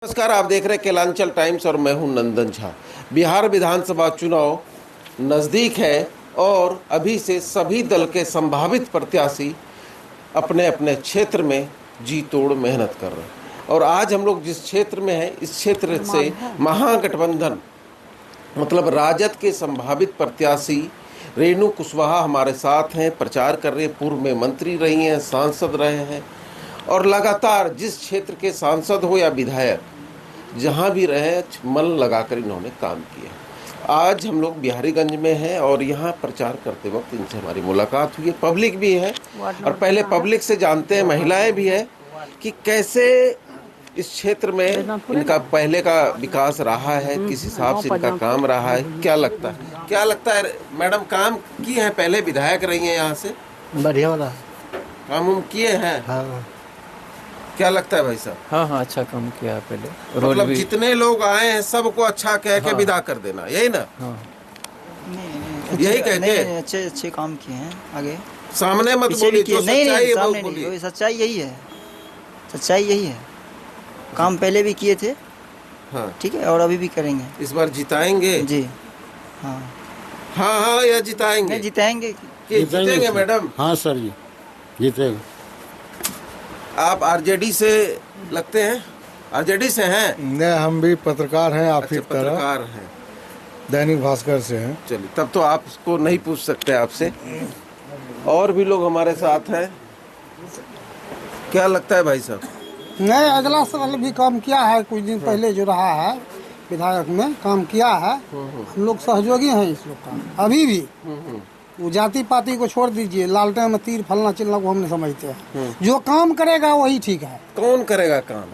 नमस्कार, आप देख रहे हैं केलांचल टाइम्स और मैं हूं नंदन झा। बिहार विधानसभा चुनाव नज़दीक है और अभी से सभी दल के संभावित प्रत्याशी अपने अपने क्षेत्र में जी तोड़ मेहनत कर रहे हैं। और आज हम लोग जिस क्षेत्र में हैं, इस क्षेत्र से महागठबंधन मतलब राजद के संभावित प्रत्याशी रेणु कुशवाहा हमारे साथ हैं, प्रचार कर रहे हैं। पूर्व में मंत्री रही हैं, सांसद रहे हैं और लगातार जिस क्षेत्र के सांसद हो या विधायक जहां भी रहे मन लगाकर इन्होंने काम किया। आज हम लोग बिहारीगंज में हैं और यहां प्रचार करते वक्त इनसे हमारी मुलाकात हुई है। पब्लिक भी है और पहले पब्लिक से जानते हैं, महिलाएं भी है कि कैसे इस क्षेत्र में इनका पहले का विकास रहा है, किस हिसाब से इनका काम रहा है। क्या लगता है मैडम, काम किए हैं? पहले विधायक रही हैं यहाँ से, बढ़िया वाला काम उम किए हैं? हाँ क्या लगता है भाई साहब? हाँ अच्छा काम किया है पहले। मतलब जितने लोग आए हैं सबको अच्छा कह के विदा कर देना, यही ना? हाँ यही कह के अच्छे काम किए हैं। आगे सामने मत बोलिए, जो सच्चाई है वो बोलिए। सच्चाई यही है, सच्चाई यही है। काम पहले भी किए थे, हाँ ठीक है, और अभी भी करेंगे। इस बार जिताएंगे? जी हाँ हाँ या जिताएंगे? नहीं जिताएंगे। जीतेंगे मैडम? हाँ सर जी जीतेगा। आप आरजेडी से लगते हैं? आरजेडी से हैं? नहीं, हम भी पत्रकार हैं, आप ही अच्छा, तरह पत्रकार हैं। दैनिक भास्कर से हैं। चलिए, तब तो आपको नहीं पूछ सकते आपसे। और भी लोग हमारे साथ हैं। क्या लगता है भाई साहब? नहीं, अगला साल भी काम किया है, कुछ दिन पहले जो रहा है विधायक में काम किया है। हम लोग सहयोगी हैं इस लोग का अभी भी। वो जाति पाति को छोड़ दीजिए, लालटेन में तीर फलना चिलना को हम नहीं समझते हैं। जो काम करेगा वही ठीक है। कौन करेगा काम?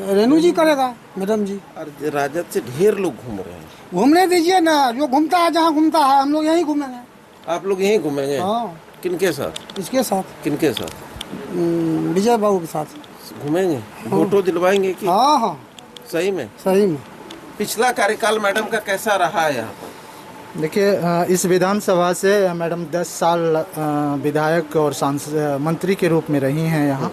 रेणु जी करेगा, मैडम जी। और राजद से ढेर लोग घूम रहे हैं। घूमने दीजिए ना, जो घूमता है जहाँ घूमता है हम लोग यहीं घूमेंगे। आप लोग यहीं घूमेंगे? हाँ। किनके साथ? इसके साथ, किनके साथ? विजय बाबू के साथ घूमेंगे? फोटो दिलवाएंगे कि? हाँ हाँ सही में? सही में। पिछला कार्यकाल मैडम का कैसा रहा है यहाँ पर? देखिए, इस विधानसभा से मैडम 10 साल विधायक और सांसद मंत्री के रूप में रही हैं यहाँ।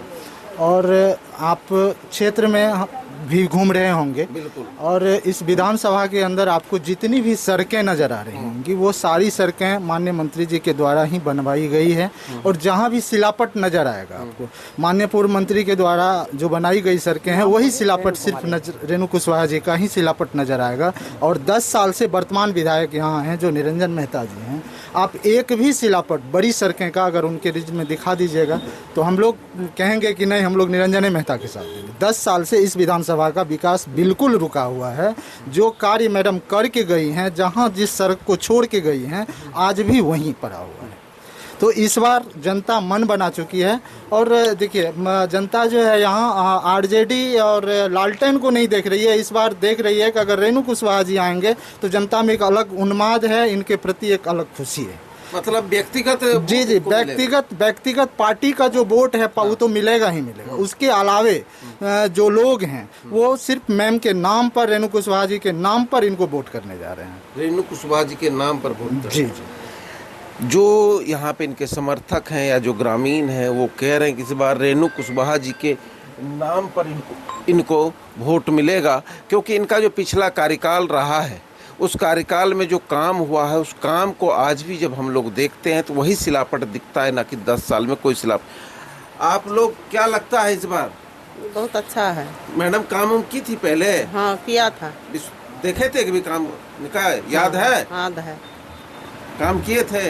और आप क्षेत्र में भी घूम रहे होंगे। बिल्कुल। और इस विधानसभा के अंदर आपको जितनी भी सड़कें नज़र आ रही होंगी वो सारी सड़कें माननीय मंत्री जी के द्वारा ही बनवाई गई है। और जहाँ भी सिलापट नज़र आएगा आपको, माननीय पूर्व मंत्री के द्वारा जो बनाई गई सड़कें हैं वही सिलापट सिर्फ रेणु कुशवाहा जी का ही सिलापट नज़र आएगा। और 10 साल से वर्तमान विधायक यहाँ हैं जो निरंजन मेहता जी हैं। आप एक भी सिलापट बड़ी सड़कें का अगर उनके रिज में दिखा दीजिएगा तो हम लोग कहेंगे कि नहीं, हम लोग निरंजन मेहता के साथ देंगे। 10 साल से इस विधानसभा का विकास बिल्कुल रुका हुआ है। जो कार्य मैडम करके गई हैं, जहां जिस सड़क को छोड़ के गई हैं, आज भी वहीं पड़ा हुआ है। तो इस बार जनता मन बना चुकी है। और देखिए, जनता जो है यहाँ आरजेडी और लालटेन को नहीं देख रही है, इस बार देख रही है कि अगर रेणु कुशवाहा जी आएंगे तो जनता में एक अलग उन्माद है, इनके प्रति एक अलग खुशी है। मतलब व्यक्तिगत? जी व्यक्तिगत पार्टी का जो वोट है वो तो मिलेगा ही मिलेगा। उसके अलावे जो लोग हैं वो सिर्फ मैम के नाम पर, रेणु कुशवाहा जी के नाम पर इनको वोट करने जा रहे हैं। रेणु कुशवाहा जी के नाम पर वोट? जी। जो यहाँ पे इनके समर्थक हैं या जो ग्रामीण हैं वो कह रहे हैं कि इस बार रेणु कुशवाहा जी के नाम पर इनको वोट मिलेगा, क्योंकि इनका जो पिछला कार्यकाल रहा है उस कार्यकाल में जो काम हुआ है उस काम को आज भी जब हम लोग देखते हैं तो वही सिलापट दिखता है, ना कि 10 साल में कोई सिलापट। आप लोग क्या लगता है इस बार? बहुत अच्छा है मैडम, काम उम की थी पहले? हाँ किया था। देखे थे कभी काम का? याद है? याद है। काम किए थे?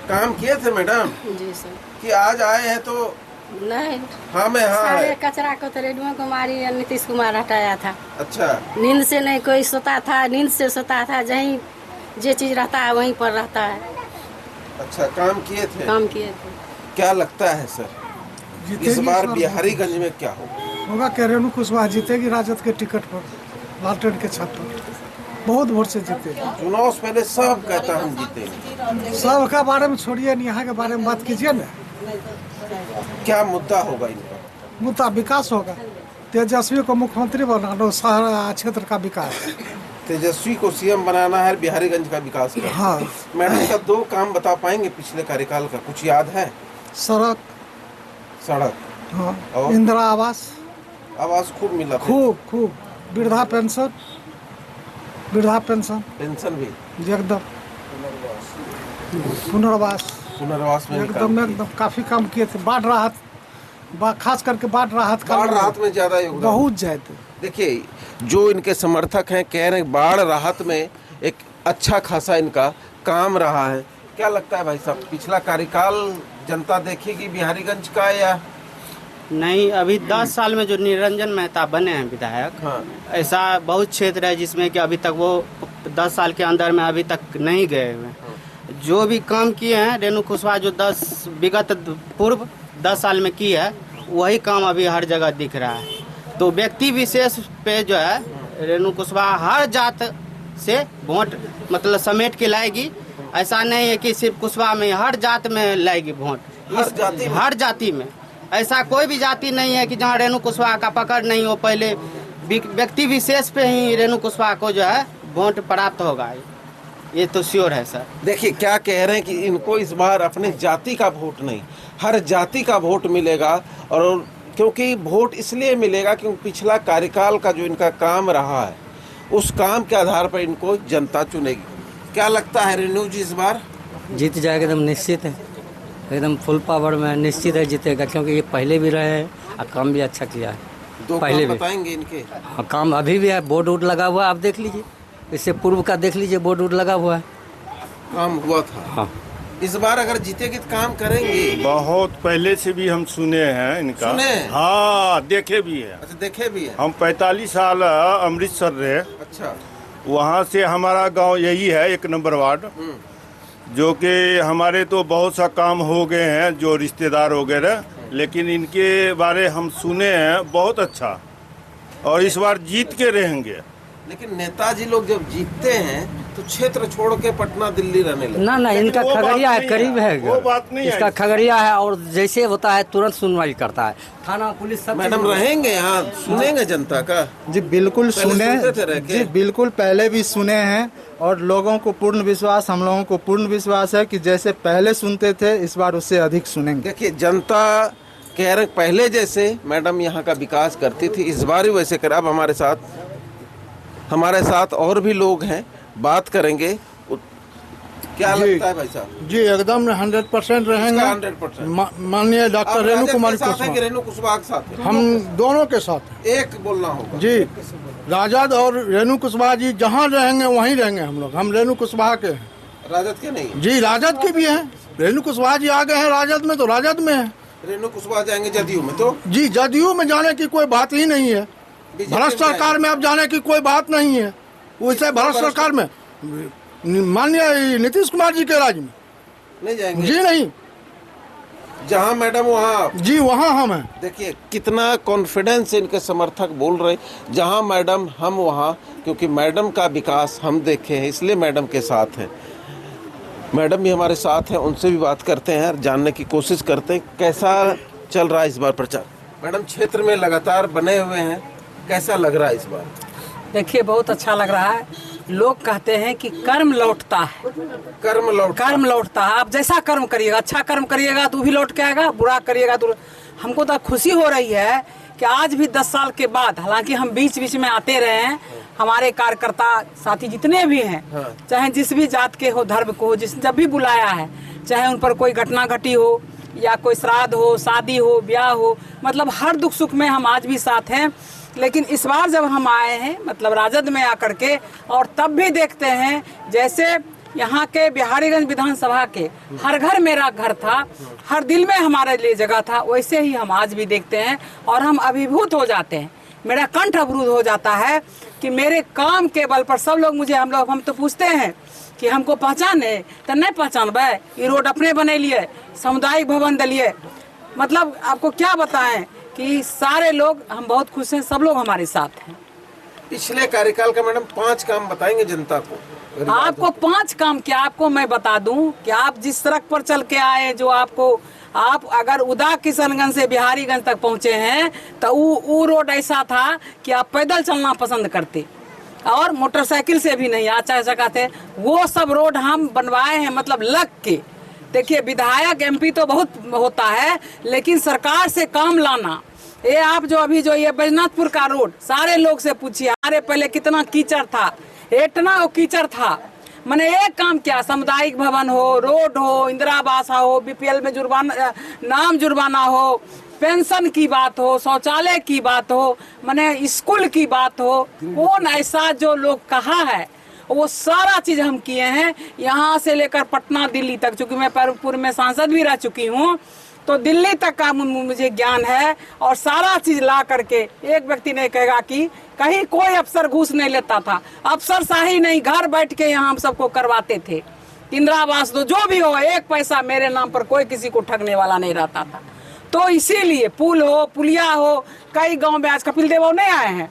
काम किए थे मैडम? जी सर। कि आज आए हैं तो? नहीं, हाँ मैं हाँ सारे कचरा को तो रेणु कुमारी या नीतीश कुमार हटाया था। अच्छा। नींद से नहीं कोई सोता था, नींद से सोता था, जहीं जो चीज रहता है वहीं पर रहता है। अच्छा, काम किए थे? काम किए थे। क्या लगता है सर इस बार बिहारीगंज में क्या होगा? कि रेणु कुशवाहा जीतेगी राजद के टिकट पर, लालटेन के छत पर बहुत वोट से जीतेगी। चुनाव से पहले सब कहता हम जीतेंगे। सब का बारे में छोड़िए, यहाँ के बारे में बात कीजिए ना। क्या मुद्दा होगा इनका? मुद्दा विकास होगा। तेजस्वी को मुख्यमंत्री बनाना, सारा क्षेत्र का विकास। तेजस्वी को सीएम बनाना है, बिहारीगंज का विकास करना। हाँ। मैडम का 2 काम बता पाएंगे पिछले कार्यकाल का? कुछ याद है? सड़क, सड़क हाँ, और इंदिरा आवास, आवाज खूब मिला था। खूब खूब वृद्धा पेंशन पेंशन भी एकदम पुनर्वास पुनर्वास में भी काम एकदम किए। एकदम काफी काम किए थे। बाढ़ राहत खास करके बाढ़ राहत का बाढ़ राहत में ज्यादा योगदान। बहुत ज्यादा। देखिए जो इनके समर्थक हैं कह रहे हैं बाढ़ राहत में एक अच्छा खासा इनका काम रहा है। क्या लगता है भाई साहब, पिछला कार्यकाल जनता देखेगी बिहारीगंज का या? नहीं, अभी 10 साल में जो निरंजन मेहता बने हैं विधायक, हाँ। ऐसा बहुत क्षेत्र है जिसमें कि अभी तक वो 10 साल के अंदर में अभी तक नहीं गए हुए। जो भी काम किए हैं रेणु कुशवाहा जो विगत पूर्व 10 साल में की है वही काम अभी हर जगह दिख रहा है। तो व्यक्ति विशेष पे जो है रेणु कुशवाहा हर जात से वोट मतलब समेट के लाएगी। ऐसा नहीं है कि सिर्फ कुशवाहा में, हर जात में लाएगी वोट। हर जाति में ऐसा कोई भी जाति नहीं है कि जहाँ रेणु कुशवाहा का पकड़ नहीं हो। पहले व्यक्ति विशेष पे ही रेणु कुशवाहा को जो है वोट प्राप्त होगा, ये तो श्योर है सर। देखिए क्या कह रहे हैं कि इनको इस बार अपने जाति का वोट नहीं, हर जाति का वोट मिलेगा। और क्योंकि वोट इसलिए मिलेगा क्योंकि पिछला कार्यकाल का जो इनका काम रहा है उस काम के आधार पर इनको जनता चुनेगी। क्या लगता है रेणु जी इस बार? जीत जाएगा, एकदम निश्चित है, एकदम फुल पावर में निश्चित है जीतेगा, क्योंकि ये पहले भी रहे हैं और काम भी अच्छा किया है। दो पहले काम भी बताएंगे इनके। हाँ, काम अभी भी है, बोर्ड वोर्ड लगा हुआ है, आप देख लीजिए, इससे पूर्व का देख लीजिए, बोर्ड वोर्ड लगा हुआ है, काम हुआ था। हाँ। इस बार अगर जीतेगी तो काम करेंगे। बहुत पहले से भी हम सुने हैं इनका। सुने? हाँ, देखे भी है। अच्छा, देखे भी है। हम 45 साल अमृतसर रहे। अच्छा। वहाँ से हमारा गांव यही है, 1 नंबर वार्ड, जो कि हमारे तो बहुत सा काम हो गए हैं जो रिश्तेदार वगैरह, लेकिन इनके बारे हम सुने हैं बहुत अच्छा, और इस बार जीत के रहेंगे। लेकिन नेताजी लोग जब जीतते हैं तो क्षेत्र छोड़ के पटना दिल्ली रहने लगते। ना इनका वो बात खगड़िया है, नहीं करीब है, वो बात नहीं है। इसका खगड़िया है और जैसे होता है तुरंत सुनवाई करता है, थाना पुलिस सब। मैडम रहेंगे यहाँ, सुनेंगे जनता का? जी बिल्कुल पहले सुने, सुनते थे रह के? जी बिल्कुल पहले भी सुने हैं और लोगों को पूर्ण विश्वास, हम लोगों को पूर्ण विश्वास है कि जैसे पहले सुनते थे इस बार उससे अधिक सुनेंगे। देखिए जनता कह रहे पहले जैसे मैडम यहाँ का विकास करती थी इस बार भी वैसे कर। अब हमारे साथ और भी लोग हैं, बात करेंगे। क्या लगता है भाई साहब? जी एकदम 100% रहेंगे। 100%। माननीय डॉक्टर रेणु कुमारी कुशवाहा, रेणु कुशवाहा के साथ हैं? हम दोनों के साथ हैं। एक बोलना होगा जी, राजद और रेणु कुशवाहा जी जहाँ रहेंगे वहीं रहेंगे हम लोग। हम रेणु कुशवाहा के हैं। राजद के नहीं? जी राजद के भी हैं। रेणु कुशवाहा जी आ गए हैं राजद में तो राजद में है। रेणु कुशवाहा जाएंगे जदयू में तो? जी जदयू में जाने की कोई बात ही नहीं है। भ्रष्ट सरकार में अब जाने की कोई बात नहीं है। वैसे भ्रष्ट सरकार में माननीय नीतीश कुमार जी के राज में नहीं जाएंगे? जी नहीं, जहाँ मैडम वहाँ जी वहाँ हम हैं। देखिए कितना कॉन्फिडेंस इनके समर्थक बोल रहे, जहाँ मैडम हम वहाँ, क्योंकि मैडम का विकास हम देखे हैं इसलिए मैडम के साथ हैं। मैडम भी हमारे साथ हैं, उनसे भी बात करते हैं, जानने की कोशिश करते हैं कैसा चल रहा है इस बार प्रचार। मैडम क्षेत्र में लगातार बने हुए हैं, कैसा लग रहा है इस बार? देखिए बहुत अच्छा लग रहा है। लोग कहते हैं कि कर्म लौटता है, कर्म लौटता है। आप जैसा कर्म करिएगा, अच्छा कर्म करिएगा तो भी लौट के आएगा, बुरा करिएगा तो। हमको तो खुशी हो रही है कि आज भी 10 साल के बाद, हालांकि हम बीच बीच में आते रहे हैं, हमारे कार्यकर्ता साथी जितने भी हैं, चाहे जिस भी जात के हो, धर्म को हो, जब भी बुलाया है, चाहे उन पर कोई घटना घटी हो या कोई श्राद्ध हो, शादी हो, ब्याह हो, मतलब हर दुख सुख में हम आज भी साथ हैं। लेकिन इस बार जब हम आए हैं मतलब राजद में आकर के, और तब भी देखते हैं जैसे यहाँ के बिहारीगंज विधानसभा के हर घर मेरा घर था, हर दिल में हमारे लिए जगह था, वैसे ही हम आज भी देखते हैं और हम अभिभूत हो जाते हैं। मेरा कंठ अवरुद्ध हो जाता है कि मेरे काम के बल पर सब लोग मुझे, हम तो पूछते हैं कि हमको पहचाने तो नहीं पहचानबे, ये रोड अपने बने लिए, सामुदायिक भवन दिलिए, मतलब आपको क्या बताएं कि सारे लोग, हम बहुत खुश हैं, सब लोग हमारे साथ हैं। पिछले कार्यकाल का मैडम 5 काम बताएंगे जनता को? आपको 5 काम क्या, आपको मैं बता दूं कि आप जिस सड़क पर चल के आए, जो आप अगर उदा किशनगंज से बिहारीगंज तक पहुंचे हैं तो वो रोड ऐसा था कि आप पैदल चलना पसंद करते और मोटरसाइकिल से भी नहीं आ सकते। वो सब रोड हम बनवाए हैं, मतलब लग के। देखिए विधायक MP तो बहुत होता है, लेकिन सरकार से काम लाना ये आप जो अभी जो ये बैजनाथपुर का रोड सारे लोग से पूछिए, अरे पहले कितना कीचड़ था, इतना वो कीचड़ था। मैंने एक काम किया, सामुदायिक भवन हो, रोड हो, इंदिरा आवास हो, बीपीएल में जुर्माना, नाम जुर्माना हो, पेंशन की बात हो, शौचालय की बात हो, मैंने स्कूल की बात हो, कौन ऐसा जो लोग कहा है वो सारा चीज हम किए हैं। यहाँ से लेकर पटना दिल्ली तक, चूंकि मैं पूर्व में सांसद भी रह चुकी हूँ, तो दिल्ली तक का मुझे ज्ञान है। और सारा चीज ला करके एक व्यक्ति नहीं कहेगा कि कहीं कोई अफसर घूस नहीं लेता था। अफसर शाही नहीं, घर बैठ के यहाँ हम सबको करवाते थे। इंदिरा आवास दो, जो भी हो, एक पैसा मेरे नाम पर कोई किसी को ठगने वाला नहीं रहता था। तो इसीलिए पुल हो, पुलिया हो, कई गांव में आज कपिल देव नहीं आए हैं,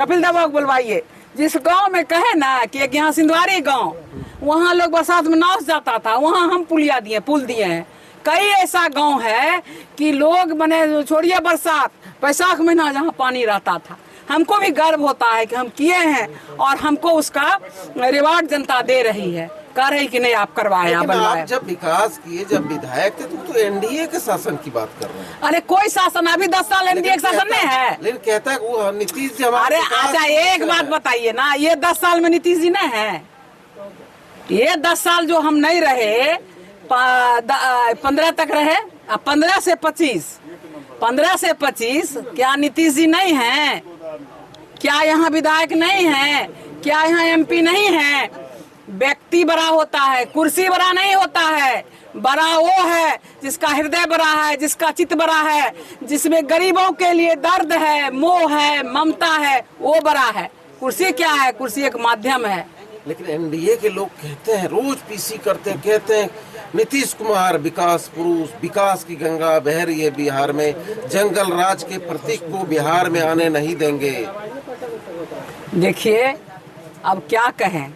कपिल देव को बुलवाइए। जिस गांव में कहे ना कि एक यहाँ सिंधवारी गांव, वहाँ लोग बरसात में नाव जाता था, वहाँ हम पुलिया दिए, पुल दिए हैं। कई ऐसा गांव है कि लोग बने, छोड़िए बरसात, बैसाख महीना जहाँ पानी रहता था। हमको भी गर्व होता है कि हम किए हैं और हमको उसका रिवार्ड जनता दे रही है, कह रही कि नहीं आप करवाए, आप बनवाए। आप जब विकास किए, जब विधायक थे, तो एनडीए के शासन की बात कर रहे हैं। अरे कोई शासन, अभी 10 साल एनडीए के शासन नहीं है। लेकिन कहता है वो नीतीश जी। अरे अच्छा एक बात बताइए ना, ये 10 साल में नीतीश जी नहीं है। ये 10 साल जो हम नहीं रहे, 15 तक रहे, 15 से 25 क्या नीतीश जी नहीं है? क्या यहाँ विधायक नहीं है? क्या यहाँ एमपी नहीं है? व्यक्ति बड़ा होता है, कुर्सी बड़ा नहीं होता है। बड़ा वो है जिसका हृदय बड़ा है, जिसका चित्त बड़ा है, जिसमें गरीबों के लिए दर्द है, मोह है, ममता है, वो बड़ा है। कुर्सी क्या है? कुर्सी एक माध्यम है। लेकिन एनडीए के लोग कहते हैं, रोज पीसी करते हैं, कहते हैं नीतीश कुमार विकास पुरुष, विकास की गंगा बह रही है बिहार में, जंगल राज के प्रतीक को बिहार में आने नहीं देंगे। देखिए अब क्या कहें,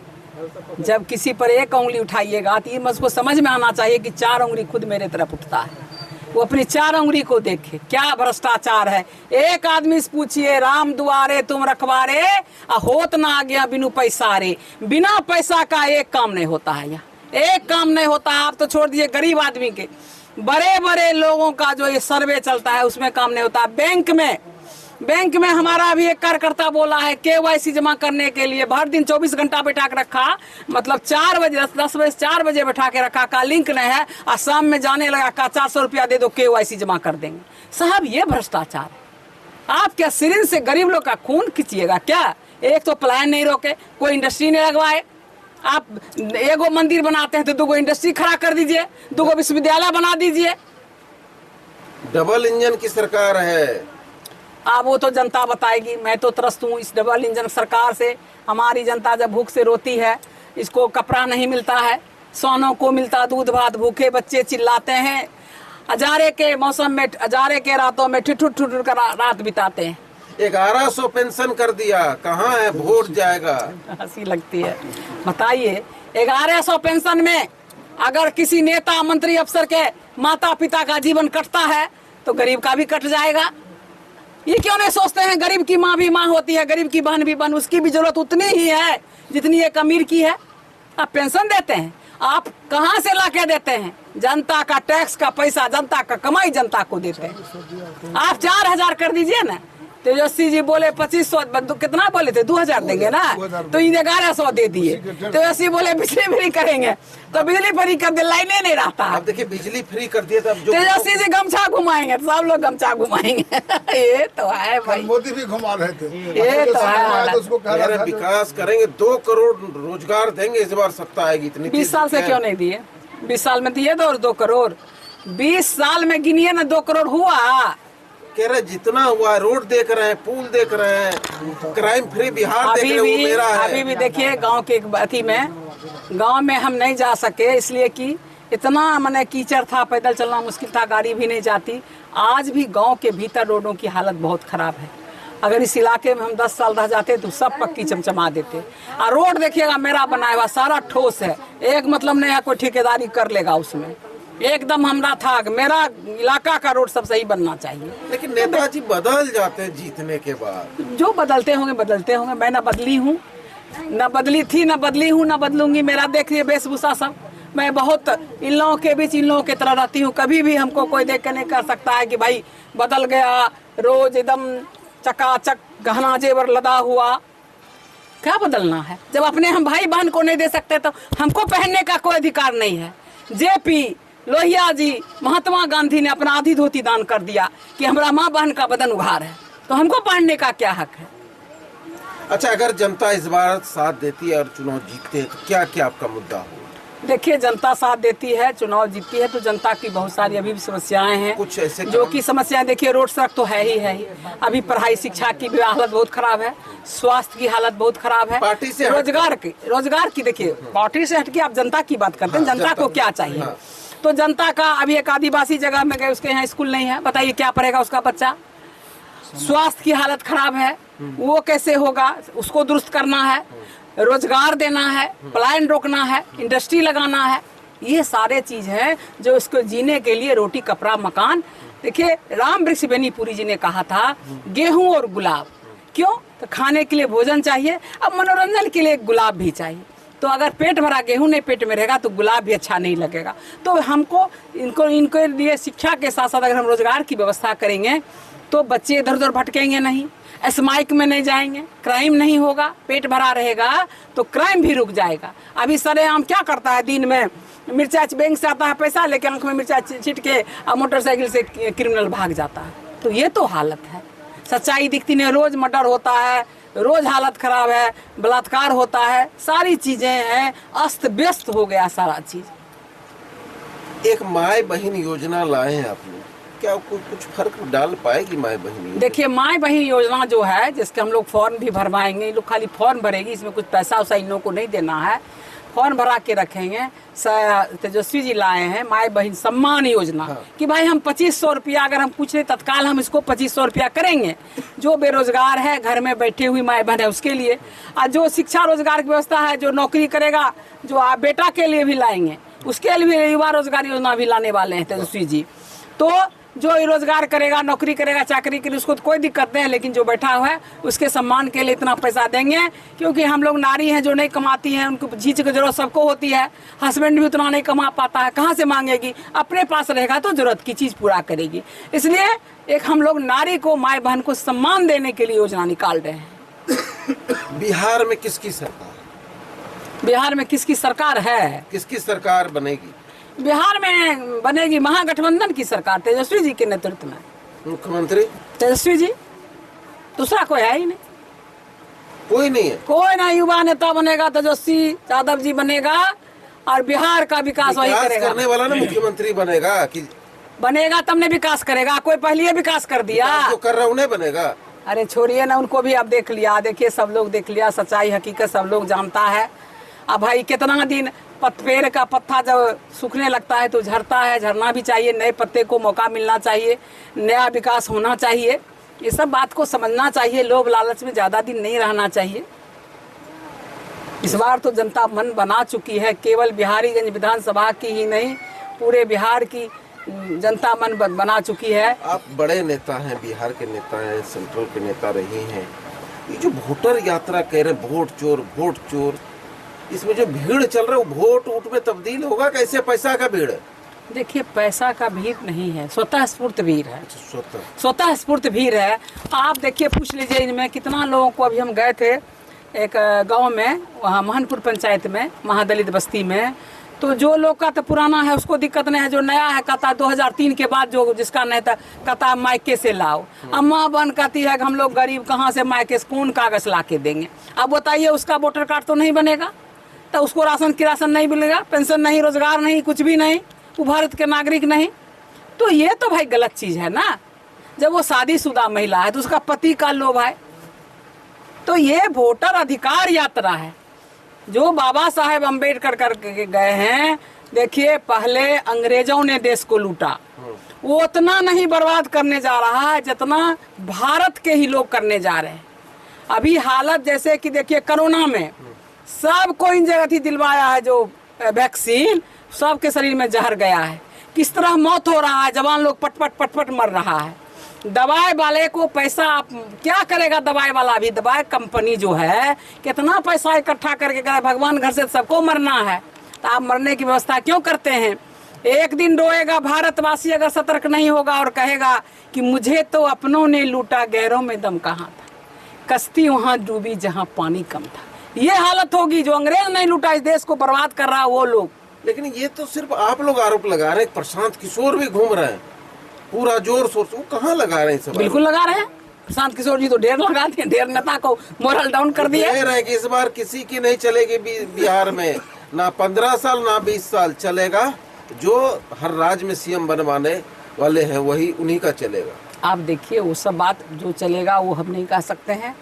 जब किसी पर एक उंगली उठाइएगा तो ये मुझको समझ में आना चाहिए कि 4 उंगली खुद मेरे तरफ उठता है। वो अपनी 4 उंगली को देखे, क्या भ्रष्टाचार है। एक आदमी से पूछिए, राम दुआरे तुम रखवारे, होत ना आ गया बिनु पैसा रे। बिना पैसा का एक काम नहीं होता है, यहाँ एक काम नहीं होता। आप तो छोड़ दीजिए गरीब आदमी के, बड़े बड़े लोगों का जो ये सर्वे चलता है उसमें काम नहीं होता। बैंक में हमारा भी एक कार्यकर्ता बोला है, केवाईसी जमा करने के लिए भर दिन 24 घंटा बैठा के रखा, मतलब 4 बजे 10 बजे 4 बजे बैठा के रखा, का लिंक नहीं है, और शाम में जाने लगा का 400 रुपया दे दो, केवाईसी जमा कर देंगे। साहब ये भ्रष्टाचार है। आप क्या सिरिंज से गरीब लोग का खून खींचिएगा क्या? एक तो प्लान नहीं रोके, कोई इंडस्ट्री नहीं लगवाए। आप एगो मंदिर बनाते हैं तो 2 इंडस्ट्री खड़ा कर दीजिए, 2 विश्वविद्यालय बना दीजिए। डबल इंजन की सरकार है। अब वो तो जनता बताएगी। मैं तो त्रस्त हूँ इस डबल इंजन सरकार से। हमारी जनता जब भूख से रोती है, इसको कपड़ा नहीं मिलता है, सोनों को मिलता दूध भात, भूखे बच्चे चिल्लाते हैं, अजारे के मौसम में, अजारे के रातों में ठिठुर कर रात बिताते हैं। 1100 पेंशन कर दिया, कहाँ है वोट जाएगा? हंसी लगती है। बताइए 1100 पेंशन में अगर किसी नेता मंत्री अफसर के माता पिता का जीवन कटता है तो गरीब का भी कट जाएगा। ये क्यों नहीं सोचते हैं गरीब की माँ भी माँ होती है, गरीब की बहन भी बहन, उसकी भी जरूरत उतनी ही है जितनी एक अमीर की है। आप पेंशन देते हैं, आप कहाँ से ला के देते हैं? जनता का टैक्स का पैसा, जनता का कमाई जनता को देते हैं। आप 4000 कर दीजिए ना। तेजस्वी जी बोले 2500, कितना बोले थे? 2000 देंगे ना, तो इन 1100 दे दिए। तेजस्वी बोले बिजली फ्री करेंगे, तो बिजली फ्री कर दे, लाइने नहीं रहता। अब देखिए बिजली फ्री कर दिया तो अब जो तेजस्वी जी गमछा घुमाएंगे, सब लोग गमछा घुमाएंगे। ये तो है भाई, मोदी भी घुमा रहे थे। ये तो है। उसको कह रहा था विकास करेंगे, 2 करोड़ रोजगार देंगे इस बार सत्ता आएगी। इतनी 20 साल से क्यों नहीं दिए? 20 साल में दिए 2 करोड़। 20 साल में गिनिए ना, 2 करोड़ हुआ। कह रहे जितना हुआ, रोड देख रहे हैं, पुल देख रहे हैं, क्राइम फ्री बिहार देख रहे हैं, वो मेरा है। अभी भी देखिए गांव के अथी में, गांव में हम नहीं जा सके इसलिए कि इतना मैंने कीचड़ था, पैदल चलना मुश्किल था, गाड़ी भी नहीं जाती। आज भी गांव के भीतर रोडों की हालत बहुत खराब है। अगर इस इलाके में हम 10 साल रह जाते तो सब पक्की चमचमा देते। और रोड देखिएगा मेरा बनाया हुआ सारा ठोस है, एक मतलब नहीं है कोई ठेकेदारी कर लेगा उसमें। एकदम हमरा था, मेरा इलाका का रोड सब सही बनना चाहिए। लेकिन नेताजी बदल जाते हैं जीतने के बाद। जो बदलते होंगे। मैं न बदली हूँ, न बदली थी, न बदली हूँ, न बदलूंगी। मेरा देखिए वेशभूषा सब, मैं बहुत इन लोगों के बीच इन लोगों की तरह रहती हूँ। कभी भी हमको कोई देख के नहीं कर सकता है कि भाई बदल गया, रोज एकदम चकाचक गहना जेवर लदा हुआ, क्या बदलना है? जब अपने हम भाई बहन को नहीं दे सकते तो हमको पहनने का कोई अधिकार नहीं है। जेपी लोहिया जी, महात्मा गांधी ने अपना आधी धोती दान कर दिया कि हमारा माँ बहन का बदन उघार है, तो हमको पहनने का क्या हक है? अच्छा, अगर जनता इस बार साथ देती है और चुनाव जीतते हैं तो क्या क्या आपका मुद्दा हो? देखिए, जनता साथ देती है, चुनाव जीतती है तो जनता की बहुत सारी अभी भी समस्याएं हैं, कुछ ऐसे जो कि समस्याएं देखिए, रोड सड़क तो है ही। अभी पढ़ाई शिक्षा की भी हालत बहुत खराब है, स्वास्थ्य की हालत बहुत खराब है, पार्टी से रोजगार की देखिए, पार्टी से हटके आप जनता की बात करते हैं। जनता को क्या चाहिए? तो जनता का अभी एक आदिवासी जगह में गए, उसके यहाँ स्कूल नहीं है, बताइए क्या पढ़ेगा उसका बच्चा? स्वास्थ्य की हालत खराब है, वो कैसे होगा? उसको दुरुस्त करना है, रोजगार देना है, पलायन रोकना है, इंडस्ट्री लगाना है, ये सारे चीज हैं जो इसको जीने के लिए रोटी कपड़ा मकान। देखिए, राम वृक्ष बेनीपुरी जी ने कहा था गेहूं और गुलाब, क्यों? तो खाने के लिए भोजन चाहिए, अब मनोरंजन के लिए गुलाब भी चाहिए। तो अगर पेट भरा गेहूं नहीं पेट में रहेगा तो गुलाब भी अच्छा नहीं लगेगा। तो हमको इनके लिए शिक्षा के साथ साथ अगर हम रोजगार की व्यवस्था करेंगे तो बच्चे इधर उधर भटकेंगे नहीं, स्माइक में नहीं जाएंगे, क्राइम नहीं होगा, पेट भरा रहेगा तो क्राइम भी रुक जाएगा। अभी सरेआम क्या करता है, दिन में मिर्चा बैंक से आता है पैसा लेके आंख में मिर्चा छीट के मोटरसाइकिल से क्रिमिनल भाग जाता है। तो ये तो हालत है, सच्चाई दिखती नहीं। रोज मर्डर होता है, रोज हालत खराब है, बलात्कार होता है, सारी चीजें हैं, अस्त व्यस्त हो गया सारा चीज। एक माए बहन योजना लाए हैं आपने, क्या कुछ फर्क डाल पाएगी माए बहन योजना? देखिए, माए बहन योजना जो है, जिसके हम लोग फॉर्म भी भरवाएंगे, ये लोग खाली फॉर्म भरेगी, इसमें कुछ पैसा वैसा इन लोगों को नहीं देना है, फॉर्म भरा के रखेंगे। तेजस्वी जी लाए हैं माए बहन सम्मान योजना। कि भाई हम 2500 रुपया, अगर हम पूछ रहे तत्काल हम इसको 2500 रुपया करेंगे। जो बेरोजगार है, घर में बैठे हुई माए बहन है उसके लिए, और जो शिक्षा रोजगार की व्यवस्था है, जो नौकरी करेगा, जो आप बेटा के लिए भी लाएंगे, उसके लिए युवा रोजगार योजना भी लाने वाले हैं तेजस्वी जी। तो जो रोजगार करेगा, नौकरी करेगा, चाकरी के लिए, उसको तो कोई दिक्कत नहीं है, लेकिन जो बैठा हुआ है उसके सम्मान के लिए इतना पैसा देंगे। क्योंकि हम लोग नारी हैं जो नहीं कमाती हैं, उनको चीज की जरूरत सबको होती है, हस्बैंड भी उतना नहीं कमा पाता है, कहाँ से मांगेगी? अपने पास रहेगा तो जरूरत की चीज पूरा करेगी। इसलिए एक हम लोग नारी को, माए बहन को सम्मान देने के लिए योजना निकाल रहे हैं। बिहार में किसकी सरकार? बिहार में किसकी सरकार है? किसकी सरकार बनेगी? बिहार में बनेगी महागठबंधन की सरकार, तेजस्वी जी के नेतृत्व में। मुख्यमंत्री तेजस्वी जी, दूसरा कोई है ही नहीं, कोई नहीं है। कोई ना युवा नेता बनेगा, तेजस्वी यादव जी बनेगा, और बिहार का विकास वही करेगा। करने वाला ना मुख्यमंत्री बनेगा कि बनेगा तब ने विकास करेगा। कोई पहले विकास कर दिया, जो कर रहा उन्हें बनेगा। अरे छोड़िए ना, उनको भी अब देख लिया, देखिए सब लोग देख लिया, सच्चाई हकीकत सब लोग जानता है। अब भाई कितना दिन पेड़ का पत्ता जब सूखने लगता है तो झड़ता है, झड़ना भी चाहिए, नए पत्ते को मौका मिलना चाहिए, नया विकास होना चाहिए, ये सब बात को समझना चाहिए। लोभ लालच में ज़्यादा दिन नहीं रहना चाहिए। इस बार तो जनता मन बना चुकी है, केवल बिहारीगंज विधानसभा की ही नहीं, पूरे बिहार की जनता मन बना चुकी है। आप बड़े नेता हैं, बिहार के नेता हैं, सेंट्रल के नेता रहे हैं, ये जो वोटर यात्रा कह रहे हैं, वोट चोर, इसमें जो भीड़ चल रहा है वो वोट वोट में तब्दील होगा कैसे? पैसा का भीड़ है। देखिए, पैसा का भीड़ नहीं है, स्वतः स्फूर्त भीड़ है। स्वतः स्फूर्त भीड़ है। आप देखिए, पूछ लीजिए इनमें कितना लोगों को। अभी हम गए थे एक गांव में, वहाँ महनपुर पंचायत में, महादलित बस्ती में, तो जो लोग का तो पुराना है उसको दिक्कत नहीं है, जो नया है कहता 2003 के बाद जो जिसका नहीं था कहता मायके से लाओ। अम्मा बहन कहती है कि हम लोग गरीब कहाँ से मायके से कौन कागज ला के देंगे? अब बताइए, उसका वोटर कार्ड तो नहीं बनेगा, तो उसको राशन किरासन नहीं मिलेगा, पेंशन नहीं, रोजगार नहीं, कुछ भी नहीं, वो भारत के नागरिक नहीं। तो ये तो भाई गलत चीज है ना। जब वो शादीशुदा महिला है तो उसका पति का लोभ है। तो ये वोटर अधिकार यात्रा है जो बाबा साहेब अम्बेडकर करके गए हैं। देखिए, पहले अंग्रेजों ने देश को लूटा, वो उतना नहीं बर्बाद करने जा रहा है जितना भारत के ही लोग करने जा रहे हैं। अभी हालत जैसे कि देखिए, कोरोना में सबको इंजेक्शन दिलवाया है, जो वैक्सीन, सबके शरीर में जहर गया है, किस तरह मौत हो रहा है, जवान लोग पटपट मर रहा है। दवाई वाले को पैसा, आप क्या करेगा दवाई वाला? भी दवाई कंपनी जो है कितना पैसा इकट्ठा करके करे, भगवान घर से सबको मरना है, तो आप मरने की व्यवस्था क्यों करते हैं? एक दिन रोएगा भारतवासी अगर सतर्क नहीं होगा और कहेगा कि मुझे तो अपनों ने लूटा, गैरों में दम कहाँ था, कश्ती वहां डूबी जहां पानी कम था। ये हालत होगी। जो अंग्रेज नहीं लूटा, इस देश को बर्बाद कर रहा वो लोग। लेकिन ये तो सिर्फ आप लोग आरोप लगा रहे हैं, प्रशांत किशोर भी घूम रहे हैं पूरा जोर शोर से। वो कहाँ लगा रहे हैं सब? बिल्कुल लगा रहे हैं। प्रशांत किशोर जी तो ढेर लगा दिए, ढेर नेता को मोरल डाउन कर दिया। कह रहे हैं कि इस बार किसी की नहीं चलेगी बिहार में, ना 15 साल ना 20 साल चलेगा। जो हर राज्य में सीएम बनवाने वाले हैं वही उन्हीं का चलेगा। आप देखिए, वो सब बात जो चलेगा वो हम नहीं कह सकते हैं,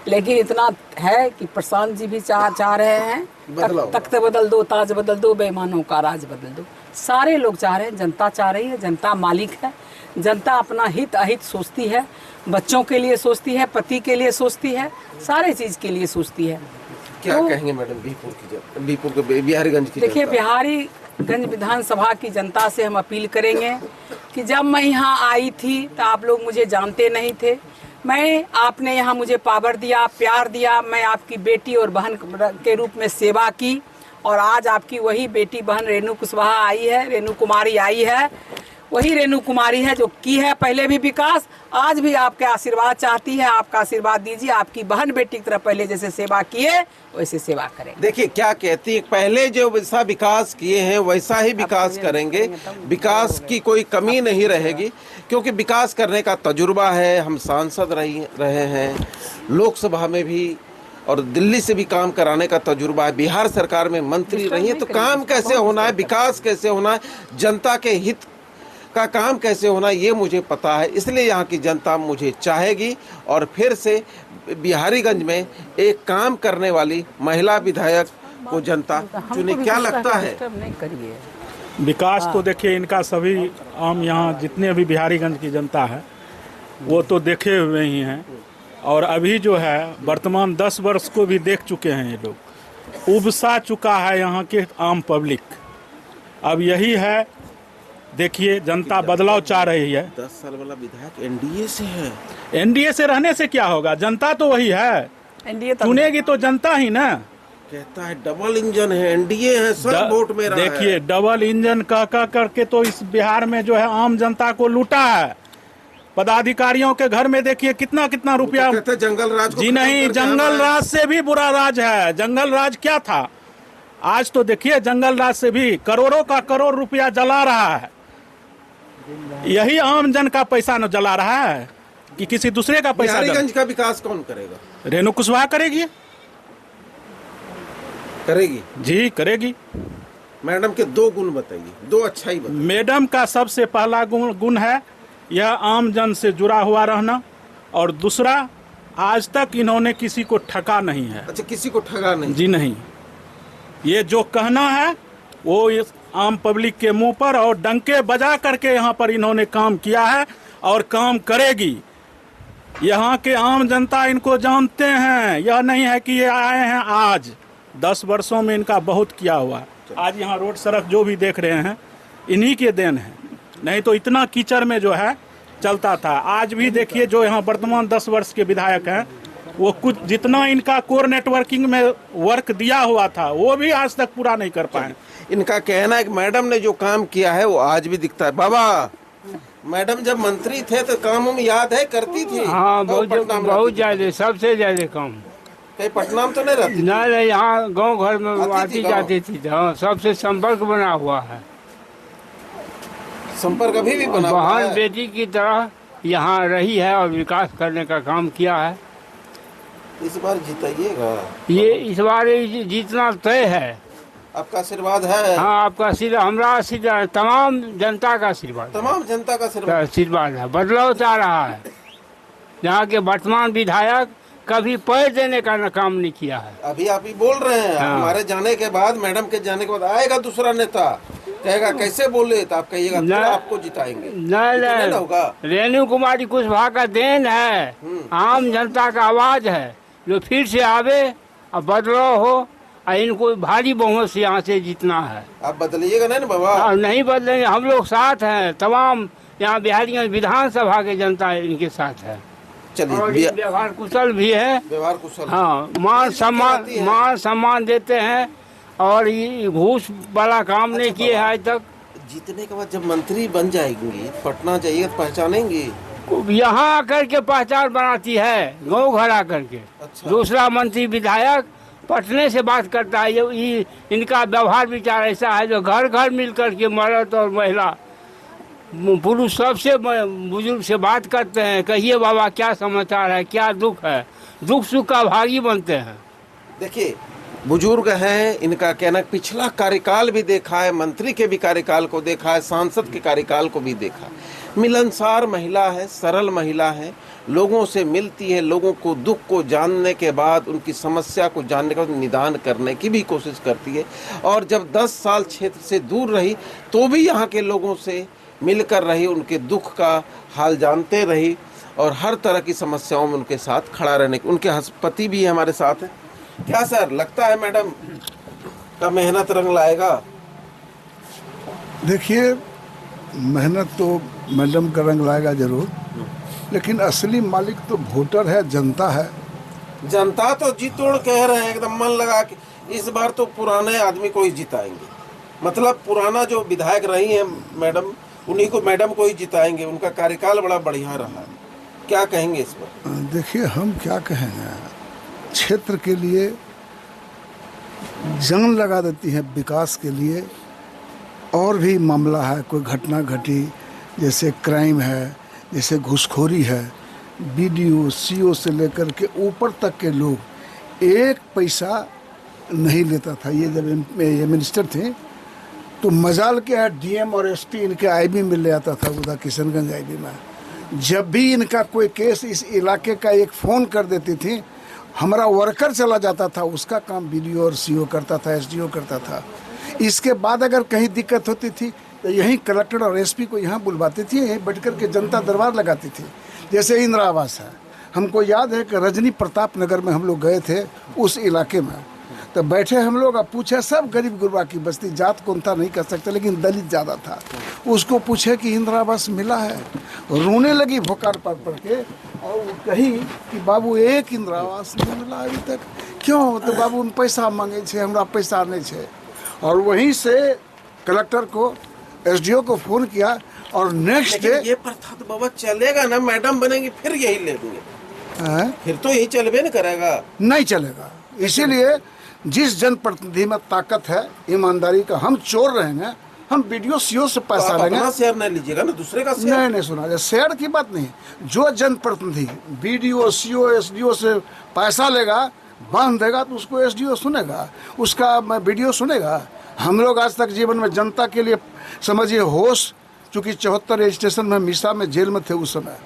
लेकिन इतना है कि प्रशांत जी भी चाह रहे हैं तख्त बदल दो, ताज बदल दो, बेईमानों का राज बदल दो। सारे लोग चाह रहे हैं, जनता चाह रही है, जनता मालिक है। जनता अपना हित अहित सोचती है, बच्चों के लिए सोचती है, पति के लिए सोचती है, सारे चीज के लिए सोचती है। क्या तो कहेंगे मैडम बीरपुर के बिहारीगंज की? देखिए, बिहारीगंज विधानसभा की जनता से हम अपील करेंगे कि जब मैं यहाँ आई थी तो आप लोग मुझे जानते नहीं थे। आपने यहाँ मुझे पावर दिया, प्यार दिया, मैं आपकी बेटी और बहन के रूप में सेवा की, और आज आपकी वही बेटी बहन रेणु कुशवाहा आई है, रेणु कुमारी आई है, वही रेणु कुमारी है जो की है पहले भी विकास, आज भी आपके आशीर्वाद चाहती है। आपका आशीर्वाद दीजिए, आपकी बहन बेटी की तरह पहले जैसे सेवा किए वैसे सेवा करें। देखिए क्या कहती है, पहले जो वैसा विकास किए हैं वैसा ही विकास करेंगे। विकास की कोई कमी नहीं रहेगी, क्योंकि विकास करने का तजुर्बा है। हम सांसद रहे हैं, लोकसभा में भी और दिल्ली से भी काम कराने का तजुर्बा है। बिहार सरकार में मंत्री रही है, तो काम कैसे होना है, विकास कैसे होना है, जनता के हित का काम कैसे होना, ये मुझे पता है। इसलिए यहाँ की जनता मुझे चाहेगी और फिर से बिहारीगंज में एक काम करने वाली महिला विधायक को जनता चुने। क्या लगता है? विकास तो देखिए इनका सभी आम यहाँ जितने भी बिहारीगंज की जनता है वो तो देखे हुए ही हैं, और अभी जो है वर्तमान 10 वर्ष को भी देख चुके हैं। ये लोग उबसा चुका है यहाँ के आम पब्लिक। अब यही है, देखिए जनता बदलाव चाह रही है। 10 साल वाला विधायक एनडीए से है। एनडीए से रहने से क्या होगा, जनता तो वही है, चुनेगी तो जनता ही ना। कहता है डबल इंजन है, एनडीए है, सब वोट में रहा है। देखिए डबल इंजन कह करके तो इस बिहार में जो है आम जनता को लूटा है। पदाधिकारियों के घर में देखिए कितना कितना रुपया। तो जंगल राज जी नहीं, जंगल राज से भी बुरा राज है। जंगल राज क्या था, आज तो देखिए जंगल राज से भी करोड़ों का करोड़ रुपया जला रहा है। यही आम जन का पैसा न जला रहा है कि किसी दूसरे का पैसा। बिहारीगंज का विकास कौन करेगा? रेणु कुशवाहा करेगी। जी करेगी। मैडम के 2 गुण बताइए, 2 अच्छाई बताइए। मैडम का सबसे पहला गुण है यह आम जन से जुड़ा हुआ रहना, और दूसरा आज तक इन्होंने किसी को ठगा नहीं है। अच्छा, किसी को ठगा नहीं? जी नहीं, ये जो कहना है वो इस आम पब्लिक के मुंह पर और डंके बजा करके यहाँ पर इन्होंने काम किया है और काम करेगी। यहाँ के आम जनता इनको जानते हैं, यह नहीं है कि ये आए हैं आज। 10 वर्षों में इनका बहुत किया हुआ है। आज यहाँ रोड सड़क जो भी देख रहे हैं इन्हीं के देन है, नहीं तो इतना कीचड़ में जो है चलता था। आज भी देखिए जो यहाँ वर्तमान 10 वर्ष के विधायक हैं वो कुछ जितना इनका कोर नेटवर्किंग में वर्क दिया हुआ था वो भी आज तक पूरा नहीं कर पाए। इनका कहना है कि मैडम ने जो काम किया है वो आज भी दिखता है। बाबा, मैडम जब मंत्री थे तो काम में याद है करती थी? हाँ, बहुत ज्यादा, सबसे ज्यादा काम। कहीं पटना में तो नहीं रहती? नहीं, यहाँ गांव घर में आती जाती थी। हाँ, सबसे संपर्क बना हुआ है। संपर्क अभी भी बना हुआ है। बहन बेटी की तरह यहाँ रही है और विकास करने का काम किया है। इस बार जिताइएगा? ये इस बार जीतना तय है। आपका आशीर्वाद है? हाँ, आपका आशीर्वाद, हमारा आशीर्वाद, तमाम जनता का आशीर्वाद, तमाम जनता का आशीर्वाद है। बदलाव चाह रहा है। यहाँ के वर्तमान विधायक कभी पैर देने का काम नहीं किया है। अभी आप ही बोल रहे हैं। हाँ। हमारे जाने के बाद, मैडम के जाने के बाद आएगा दूसरा नेता, कहेगा कैसे बोले, तो आप कहिएगा आपको जिताएंगे। नहीं होगा। रेणु कुमारी कुशवाहा का देन है, आम जनता का आवाज है, जो फिर से आवे और बदलाव हो और इनको भारी बहुमत से यहाँ से जीतना है। आप बदलिएगा नहीं ना बाबा? नहीं बदलेंगे, हम लोग साथ हैं। तमाम यहाँ बिहारीगंज विधानसभा की जनता इनके साथ है। चलिए, व्यवहार कुशल भी है। व्यवहार कुशल, हाँ, मान सम्मान देते हैं और ये घूस वाला काम नहीं किए है आज तक। जीतने के बाद जब मंत्री बन जाएंगे, पटना जाइए तो पहचानेंगे? यहाँ आकर के पहचान बनाती है, गाँव घर आकर के। अच्छा। दूसरा मंत्री विधायक पटने से बात करता है। ये इनका व्यवहार विचार ऐसा है जो घर घर मिल करके मर्द और महिला पुरुष सबसे बुजुर्ग से बात करते हैं। कहिए बाबा क्या समाचार है, क्या दुख है, दुख सुख का भागी बनते हैं। देखिए बुजुर्ग हैं, इनका कहना पिछला कार्यकाल भी देखा है, मंत्री के भी कार्यकाल को देखा है, सांसद के कार्यकाल को भी देखा। मिलनसार महिला है, सरल महिला है, लोगों से मिलती है, लोगों को दुख को जानने के बाद उनकी समस्या को जानने के बाद निदान करने की भी कोशिश करती है। और जब 10 साल क्षेत्र से दूर रही तो भी यहाँ के लोगों से मिलकर रही, उनके दुख का हाल जानते रही और हर तरह की समस्याओं में उनके साथ खड़ा रहने की। उनके पति भी हमारे साथ है। क्या सर लगता है मैडम का मेहनत रंग लाएगा? देखिए मेहनत तो मैडम का रंग लाएगा जरूर, लेकिन असली मालिक तो वोटर है, जनता है। जनता तो जी तोड़ कह रहे हैं एकदम मन लगा के इस बार तो पुराने आदमी को ही जिताएंगे। मतलब पुराना जो विधायक रही हैं मैडम, उन्हीं को मैडम को ही जिताएंगे। उनका कार्यकाल बड़ा बढ़िया रहा है। क्या कहेंगे इस पर? देखिए हम क्या कहेंगे, क्षेत्र के लिए जान लगा देती है विकास के लिए। और भी मामला है, कोई घटना घटी जैसे क्राइम है, जैसे घूसखोरी है, बीडीओ सीओ से लेकर के ऊपर तक के लोग एक पैसा नहीं लेता था। ये जब ये मिनिस्टर थे तो मजाल क्या है, डीएम और एसपी इनके आईबी मिल जाता था उधर किशनगंज आईबी में। जब भी इनका कोई केस इस इलाके का एक फ़ोन कर देती थी, हमारा वर्कर चला जाता था, उसका काम बीडीओ और सीओ करता था, एसडीओ करता था। इसके बाद अगर कहीं दिक्कत होती थी तो यहीं कलेक्टर और एसपी को यहाँ बुलवाती थी, यहीं बैठ कर के जनता दरबार लगाती थी। जैसे इंदिरा आवास है, हमको याद है कि रजनी प्रताप नगर में हम लोग गए थे उस इलाके में, तो बैठे हम लोग, अब पूछे सब गरीब गुरबा की बस्ती, जात कौन था नहीं कर सकते, लेकिन दलित ज़्यादा था। उसको पूछे कि इंदिरा आवास मिला है, रोने लगी भोकार पड़ के, और वो कही कि बाबू एक इंदिरा आवास नहीं मिला अभी तक। क्यों? तो बाबू पैसा मांगे छे, हमरा पैसा नहीं छे। और वहीं से कलेक्टर को एसडीओ को फोन किया और नेक्स्ट डे ये प्रथा तो बाबा चलेगा ना, मैडम बनेंगी फिर यही ले देंगे, फिर तो यही चलबे न करेगा। नहीं चलेगा। इसीलिए जिस जनप्रतिनिधि में ताकत है, ईमानदारी का, हम चोर रहेंगे, हम बीडीओ सीओ से पैसा लेंगे। अपना शेयर नहीं लीजिएगा ना, दूसरे का शेयर। नहीं सुना, शेयर की बात नहीं। जो जनप्रतिनिधि बीडीओ सीओ एसडीओ से पैसा लेगा, बांध देगा, तो उसको एसडीओ सुनेगा, उसका बीडीओ सुनेगा। हम लोग आज तक जीवन में जनता के लिए समझिए होश, चूँकि 74 रजिस्ट्रेशन में मीसा में जेल में थे उस समय,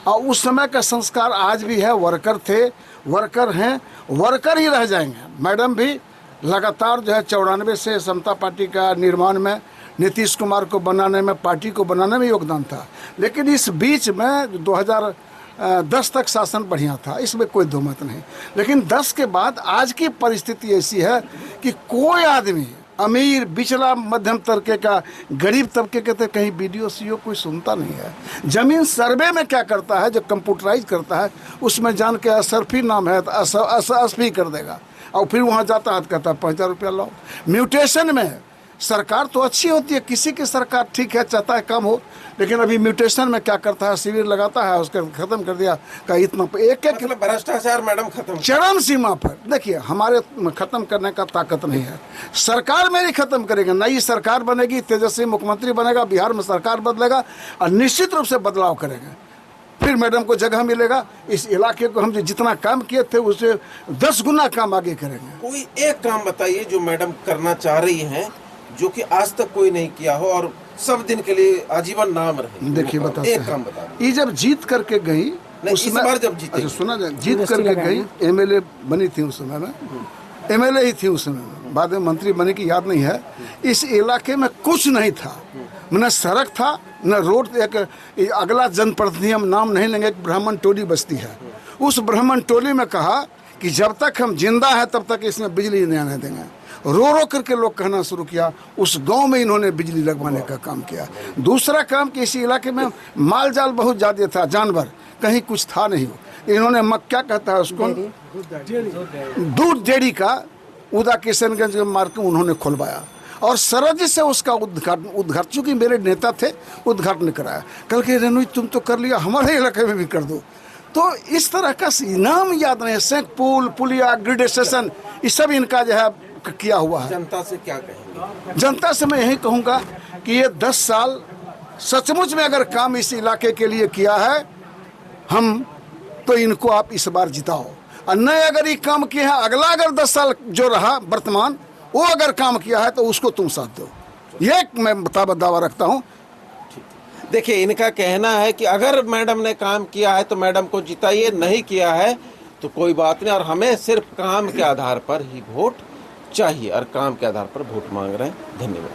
और उस समय का संस्कार आज भी है। वर्कर थे, वर्कर हैं, वर्कर ही रह जाएंगे। मैडम भी लगातार जो है 94 से समता पार्टी का निर्माण में, नीतीश कुमार को बनाने में, पार्टी को बनाने में योगदान था। लेकिन इस बीच में 2010 तक शासन बढ़िया था, इसमें कोई दो मत नहीं। लेकिन 10 के बाद आज की परिस्थिति ऐसी है कि कोई आदमी, अमीर, बिचला, मध्यम तबके का, गरीब तबके के, तो कहीं बीडीओ सीओ कोई सुनता नहीं है। जमीन सर्वे में क्या करता है, जो कंप्यूटराइज करता है, उसमें जान के असरफी नाम है तो असफी कर देगा, और फिर वहाँ जाता है तो कहता है 5000 रुपया लाओ। म्यूटेशन में सरकार तो अच्छी होती है, किसी की सरकार ठीक है, चाहता है कम हो, लेकिन अभी म्यूटेशन में क्या करता है, शिविर लगाता है, उसका खत्म कर दिया का इतना एक मतलब भ्रष्टाचार मैडम खत्म, चरम सीमा पर। देखिए हमारे खत्म करने का ताकत नहीं है, सरकार मेरी खत्म करेगा। नई सरकार बनेगी, तेजस्वी मुख्यमंत्री बनेगा, बिहार में सरकार बदलेगा और निश्चित रूप से बदलाव करेंगे, फिर मैडम को जगह मिलेगा। इस इलाके को हम जितना काम किए थे उससे 10 गुना काम आगे करेंगे। कोई एक काम बताइए जो मैडम करना चाह रही हैं, जो कि आज तक कोई नहीं किया हो और सब दिन के लिए आजीवन नाम रहे। देखिए बताते एक काम बता। ये जब जीत करके गई, इस बार जब जीते, सुना जाए, जीत करके गई, एमएलए बनी थी उस समय में, एमएलए ही थी उस समय में, बाद में मंत्री बने की याद नहीं है। इस इलाके में कुछ नहीं था, न सड़क था, न रोड। एक अगला जनप्रतिनिधि, हम नाम नहीं लेंगे, एक ब्राह्मण टोली बस्ती है, उस ब्राह्मण टोली में कहा कि जब तक हम जिंदा हैं तब तक इसमें बिजली नहीं आने देंगे। रो रो करके लोग कहना शुरू किया, उस गांव में इन्होंने बिजली लगवाने का काम किया। दूसरा काम कि इस इलाके में माल जाल बहुत ज़्यादा था, जानवर, कहीं कुछ था नहीं। इन्होंने क्या कहता है उसको, दूध डेयरी का उदा किशनगंज के मार्ग में उन्होंने खुलवाया, और सरज से उसका उद्घाटन चूंकि मेरे नेता थे, उद्घाटन कराया। कल के रेणु तुम तो कर लिया, हमारे इलाके में भी कर दो। तो इस तरह का नाम याद नहीं, सैंक पुल, पुलिया, ग्रिड स्टेशन, ये सब इनका जो है किया हुआ है। जनता से क्या कहेंगे? जनता से मैं यही कहूँगा कि ये 10 साल सचमुच में अगर काम इस इलाके के लिए किया है हम, तो इनको आप इस बार जिताओ। और नए अगर ये काम किए हैं, अगला अगर 10 साल जो रहा वर्तमान, वो अगर काम किया है तो उसको तुम साथ दो, ये मैं दावा रखता हूँ। देखिए, इनका कहना है कि अगर मैडम ने काम किया है तो मैडम को जिताइए, नहीं किया है तो कोई बात नहीं, और हमें सिर्फ काम के आधार पर ही वोट चाहिए, और काम के आधार पर वोट मांग रहे हैं। धन्यवाद।